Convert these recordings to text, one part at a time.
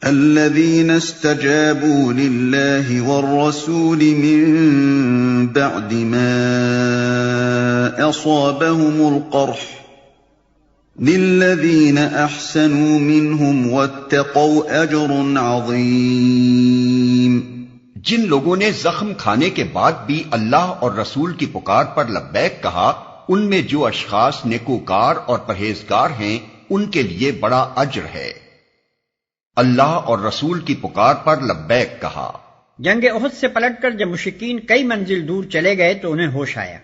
الذين استجابوا لله والرسول من بعد ما أصابهم القرح للذين أحسنوا منهم واتقوا أجر عظيم۔ جن لوگوں نے زخم کھانے کے بعد بھی اللہ اور رسول کی پکار پر لبیک کہا، ان میں جو اشخاص نیکوکار اور پرہیزگار ہیں ان کے لیے بڑا اجر ہے۔ اللہ اور رسول کی پکار پر لبیک کہا۔ جنگ احد سے پلٹ کر جب مشرکین کئی منزل دور چلے گئے تو انہیں ہوش آیا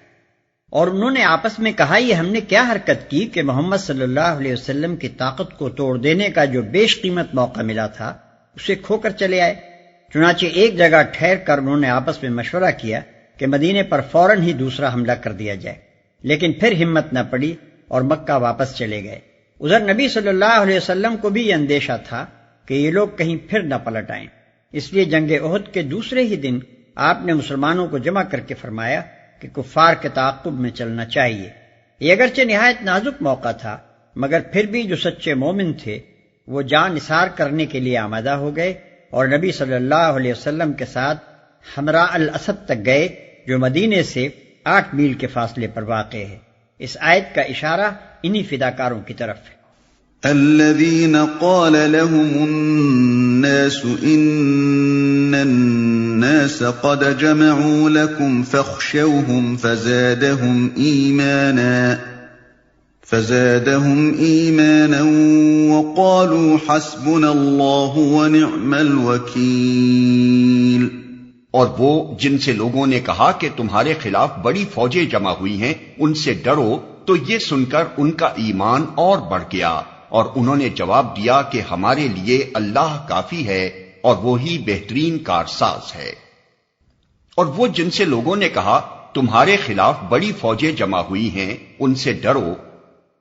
اور انہوں نے آپس میں کہا، یہ ہم نے کیا حرکت کی کہ محمد صلی اللہ علیہ وسلم کی طاقت کو توڑ دینے کا جو بیش قیمت موقع ملا تھا اسے کھو کر چلے آئے۔ چنانچہ ایک جگہ ٹھہر کر انہوں نے آپس میں مشورہ کیا کہ مدینے پر فوراً ہی دوسرا حملہ کر دیا جائے، لیکن پھر ہمت نہ پڑی اور مکہ واپس چلے گئے۔ ادھر نبی صلی اللہ علیہ وسلم کو بھی یہ اندیشہ تھا کہ یہ لوگ کہیں پھر نہ پلٹ آئیں، اس لیے جنگ احد کے دوسرے ہی دن آپ نے مسلمانوں کو جمع کر کے فرمایا کہ کفار کے تعاقب میں چلنا چاہیے۔ یہ اگرچہ نہایت نازک موقع تھا، مگر پھر بھی جو سچے مومن تھے وہ جان نثار کرنے کے لیے آمادہ ہو گئے اور نبی صلی اللہ علیہ وسلم کے ساتھ حمراء الاسد تک گئے جو مدینے سے 8 میل کے فاصلے پر واقع ہے۔ اس آیت کا اشارہ انہی فداکاروں کی طرف ہے۔ الذين قال لهم الناس إن الناس قد جمعوا لكم فاخشوهم فزادهم إيمانا وقالوا حسبنا الله ونعم الوكيل۔ اور وہ جن سے لوگوں نے کہا کہ تمہارے خلاف بڑی فوجیں جمع ہوئی ہیں ان سے ڈرو، تو یہ سن کر ان کا ایمان اور بڑھ گیا اور انہوں نے جواب دیا کہ ہمارے لیے اللہ کافی ہے اور وہی بہترین کارساز ہے۔ اور وہ جن سے لوگوں نے کہا تمہارے خلاف بڑی فوجیں جمع ہوئی ہیں ان سے ڈرو۔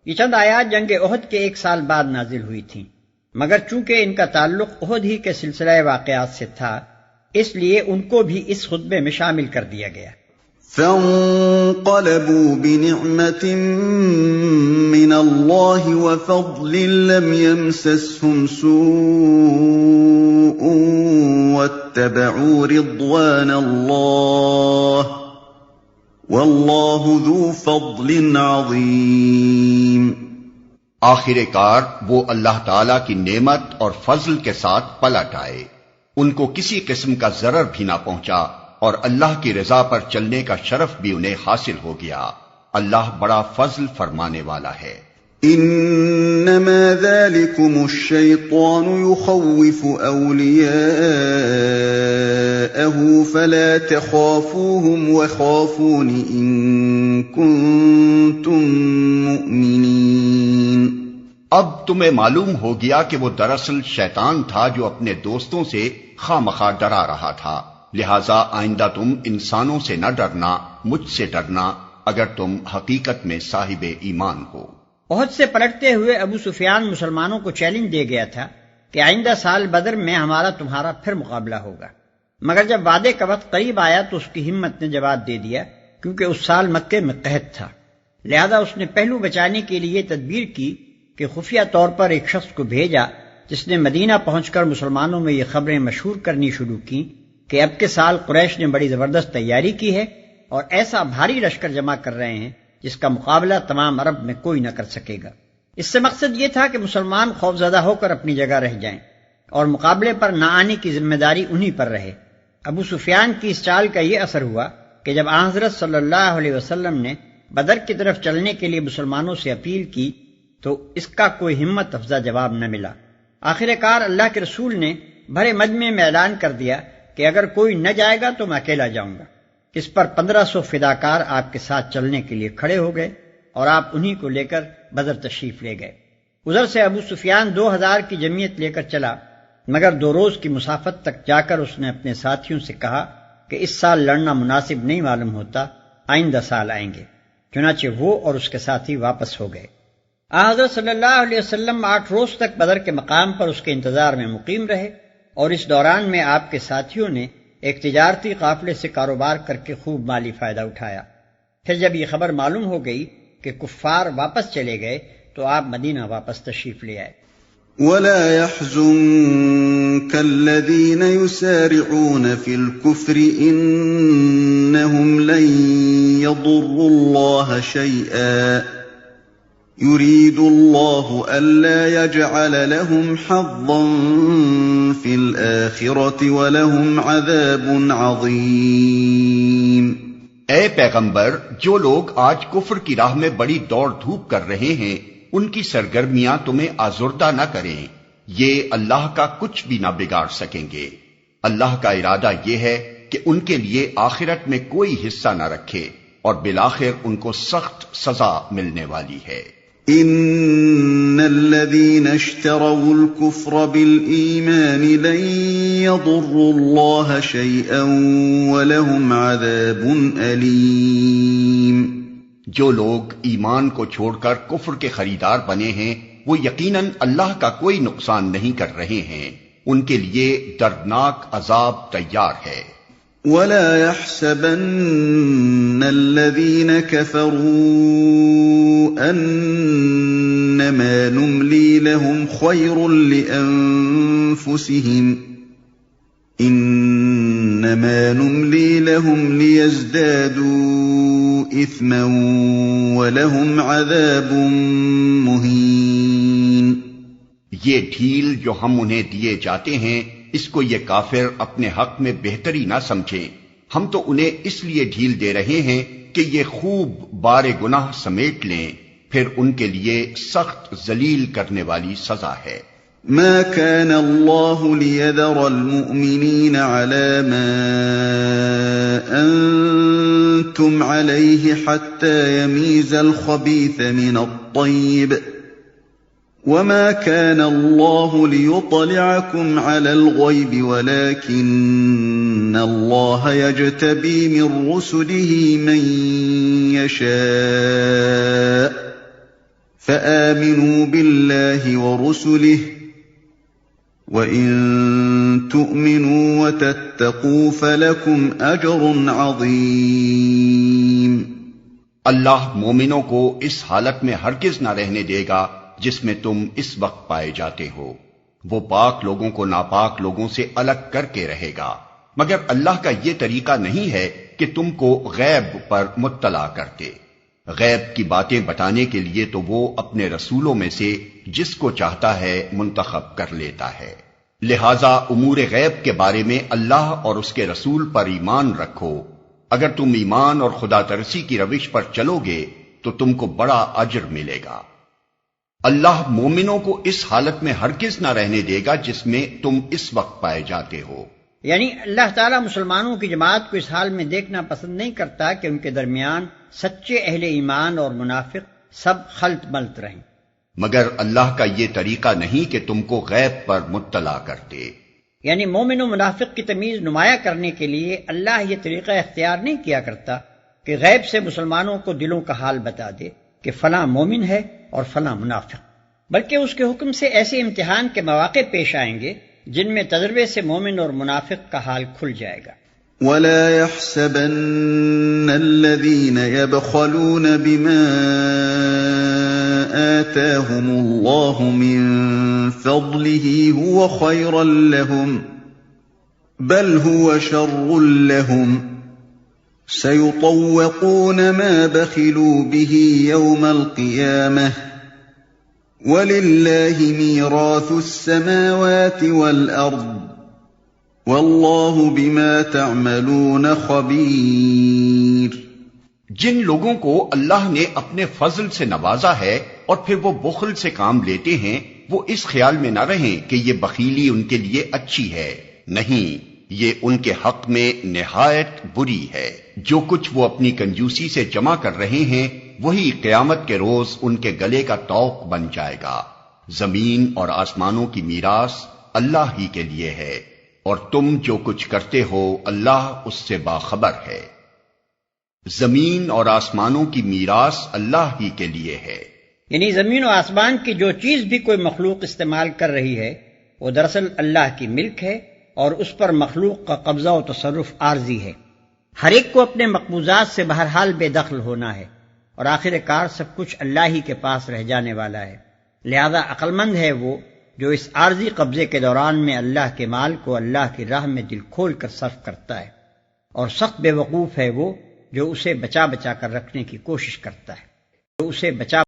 یہ چند آیات جنگ احد کے 1 سال بعد نازل ہوئی تھیں، مگر چونکہ ان کا تعلق احد ہی کے سلسلہ واقعات سے تھا اس لیے ان کو بھی اس خطبے میں شامل کر دیا گیا۔ فانقلبوا بنعمة من الله وفضل لم يمسسهم سوء واتبعوا رضوان الله والله ذو فضل عظيم۔ آخر کار وہ اللہ تعالی کی نعمت اور فضل کے ساتھ پلٹ آئے، ان کو کسی قسم کا ضرر بھی نہ پہنچا اور اللہ کی رضا پر چلنے کا شرف بھی انہیں حاصل ہو گیا۔ اللہ بڑا فضل فرمانے والا ہے۔ انما ذلكم الشیطان يخوف اولیاءه فلا تخافوهم وخافون ان کنتم مؤمنین۔ اب تمہیں معلوم ہو گیا کہ وہ دراصل شیطان تھا جو اپنے دوستوں سے خواہ ڈرا رہا تھا، لہذا آئندہ تم انسانوں سے نہ ڈرنا، مجھ سے ڈرنا اگر تم حقیقت میں صاحب ایمان ہو۔ احد سے پلٹتے ہوئے ابو سفیان مسلمانوں کو چیلنج دے گیا تھا کہ آئندہ سال بدر میں ہمارا تمہارا پھر مقابلہ ہوگا، مگر جب وعدے کا وقت قریب آیا تو اس کی ہمت نے جواب دے دیا، کیونکہ اس سال مکے میں قحط تھا، لہذا اس نے پہلو بچانے کے لیے تدبیر کی کہ خفیہ طور پر ایک شخص کو بھیجا جس نے مدینہ پہنچ کر مسلمانوں میں یہ خبریں مشہور کرنی شروع کی کہ اب کے سال قریش نے بڑی زبردست تیاری کی ہے اور ایسا بھاری لشکر جمع کر رہے ہیں جس کا مقابلہ تمام عرب میں کوئی نہ کر سکے گا۔ اس سے مقصد یہ تھا کہ مسلمان خوفزدہ ہو کر اپنی جگہ رہ جائیں اور مقابلے پر نہ آنے کی ذمہ داری انہی پر رہے۔ ابو سفیان کی اس چال کا یہ اثر ہوا کہ جب آن حضرت صلی اللہ علیہ وسلم نے بدر کی طرف چلنے کے لیے مسلمانوں سے اپیل کی تو اس کا کوئی ہمت افزا جواب نہ ملا۔ آخر کار اللہ کے رسول نے بھرے مجمع میں اعلان کر دیا کہ اگر کوئی نہ جائے گا تو میں اکیلا جاؤں گا۔ اس پر 1500 فداکار آپ کے ساتھ چلنے کے لیے کھڑے ہو گئے اور آپ انہی کو لے کر بدر تشریف لے گئے۔ ادھر سے ابو سفیان 2000 کی جمعیت لے کر چلا، مگر 2 روز کی مسافت تک جا کر اس نے اپنے ساتھیوں سے کہا کہ اس سال لڑنا مناسب نہیں معلوم ہوتا، آئندہ سال آئیں گے۔ چنانچہ وہ اور اس کے ساتھی واپس ہو گئے۔ حضرت صلی اللہ علیہ وسلم 8 روز تک بدر کے مقام پر اس کے انتظار میں مقیم رہے اور اس دوران میں آپ کے ساتھیوں نے ایک تجارتی قافلے سے کاروبار کر کے خوب مالی فائدہ اٹھایا۔ پھر جب یہ خبر معلوم ہو گئی کہ کفار واپس چلے گئے تو آپ مدینہ واپس تشریف لے آئے۔ وَلَا يَحْزُنكَ كالذين يسارعون في الكفر إنهم لن يضروا الله شيئا يريد الله ألا يجعل لهم حظا في الآخرة ولهم عذاب عظيم۔ اے پیغمبر، جو لوگ آج کفر کی راہ میں بڑی دوڑ دھوپ کر رہے ہیں ان کی سرگرمیاں تمہیں آزردہ نہ کریں، یہ اللہ کا کچھ بھی نہ بگاڑ سکیں گے۔ اللہ کا ارادہ یہ ہے کہ ان کے لیے آخرت میں کوئی حصہ نہ رکھے اور بالآخر ان کو سخت سزا ملنے والی ہے۔ ان الذين اشتروا الكفر بالإيمان لن يضروا الله شيئا ولهم عذاب أليم۔ جو لوگ ایمان کو چھوڑ کر کفر کے خریدار بنے ہیں وہ یقیناً اللہ کا کوئی نقصان نہیں کر رہے ہیں، ان کے لیے دردناک عذاب تیار ہے۔ وَلَا يَحْسَبَنَّ الَّذِينَ كَفَرُوا أَنَّمَا نُمْلِي لَهُمْ خَيْرٌ لِأَنفُسِهِمْ إِنَّمَا نُمْلِي لَهُمْ لِيَزْدَادُوا إِثْمًا وَلَهُمْ عَذَابٌ مُهِينٌ۔ یہ ڈھیل جو ہم انہیں دیے جاتے ہیں اس کو یہ کافر اپنے حق میں بہتری نہ سمجھیں، ہم تو انہیں اس لیے ڈھیل دے رہے ہیں کہ یہ خوب بار گناہ سمیٹ لیں، پھر ان کے لیے سخت ذلیل کرنے والی سزا ہے۔ ما كان الله ليذر المؤمنين على ما أنتم عليه حتى يميز الخبيث من الطيب وما كان الله ليطلعكم على الغيب ولكن الله يجتبي من رسله من يشاء فآمنوا بالله ورسله وَإِن تُؤْمِنُوا وَتَتَّقُوا فَلَكُمْ أَجْرٌ عَظِيمٌ۔ اللہ مومنوں کو اس حالت میں ہرگز نہ رہنے دے گا جس میں تم اس وقت پائے جاتے ہو، وہ پاک لوگوں کو ناپاک لوگوں سے الگ کر کے رہے گا، مگر اللہ کا یہ طریقہ نہیں ہے کہ تم کو غیب پر مطلع کرتے۔ غیب کی باتیں بتانے کے لیے تو وہ اپنے رسولوں میں سے جس کو چاہتا ہے منتخب کر لیتا ہے، لہذا امور غیب کے بارے میں اللہ اور اس کے رسول پر ایمان رکھو۔ اگر تم ایمان اور خدا ترسی کی روش پر چلو گے تو تم کو بڑا اجر ملے گا۔ اللہ مومنوں کو اس حالت میں ہرگز نہ رہنے دے گا جس میں تم اس وقت پائے جاتے ہو، یعنی اللہ تعالیٰ مسلمانوں کی جماعت کو اس حال میں دیکھنا پسند نہیں کرتا کہ ان کے درمیان سچے اہل ایمان اور منافق سب خلط ملط رہیں، مگر اللہ کا یہ طریقہ نہیں کہ تم کو غیب پر مطلع کرتے۔ یعنی مومن و منافق کی تمیز نمایاں کرنے کے لیے اللہ یہ طریقہ اختیار نہیں کیا کرتا کہ غیب سے مسلمانوں کو دلوں کا حال بتا دے کہ فلاں مومن ہے اور فلاں منافق، بلکہ اس کے حکم سے ایسے امتحان کے مواقع پیش آئیں گے جن میں تجربے سے مومن اور منافق کا حال کھل جائے گا۔ وَلَا يَحْسَبَنَّ الَّذِينَ يَبْخَلُونَ بِمَا آتَاهُمُ اللَّهُ مِنْ فَضْلِهِ هُوَ خَيْرًا لَهُمْ بَلْ هُوَ شَرٌّ لَهُمْ سَيُطَوَّقُونَ مَا بَخِلُوا بِهِ يَوْمَ الْقِيَامَةِ وَلِلَّهِ مِيرَاثُ السَّمَاوَاتِ وَالْأَرْضِ وَاللَّهُ بِمَا تَعْمَلُونَ خَبِيرٌ۔ جن لوگوں کو اللہ نے اپنے فضل سے نوازا ہے اور پھر وہ بخل سے کام لیتے ہیں، وہ اس خیال میں نہ رہیں کہ یہ بخیلی ان کے لیے اچھی ہے، نہیں، یہ ان کے حق میں نہایت بری ہے۔ جو کچھ وہ اپنی کنجوسی سے جمع کر رہے ہیں وہی قیامت کے روز ان کے گلے کا طوق بن جائے گا۔ زمین اور آسمانوں کی میراث اللہ ہی کے لیے ہے اور تم جو کچھ کرتے ہو اللہ اس سے باخبر ہے۔ زمین اور آسمانوں کی میراث اللہ ہی کے لیے ہے، یعنی زمین و آسمان کی جو چیز بھی کوئی مخلوق استعمال کر رہی ہے وہ دراصل اللہ کی ملک ہے اور اس پر مخلوق کا قبضہ و تصرف عارضی ہے۔ ہر ایک کو اپنے مقبوضات سے بہرحال بے دخل ہونا ہے اور آخر کار سب کچھ اللہ ہی کے پاس رہ جانے والا ہے، لہذا عقل مند ہے وہ جو اس عارضی قبضے کے دوران میں اللہ کے مال کو اللہ کی راہ میں دل کھول کر صرف کرتا ہے، اور سخت بے وقوف ہے وہ جو اسے بچا بچا کر رکھنے کی کوشش کرتا ہے، جو اسے بچا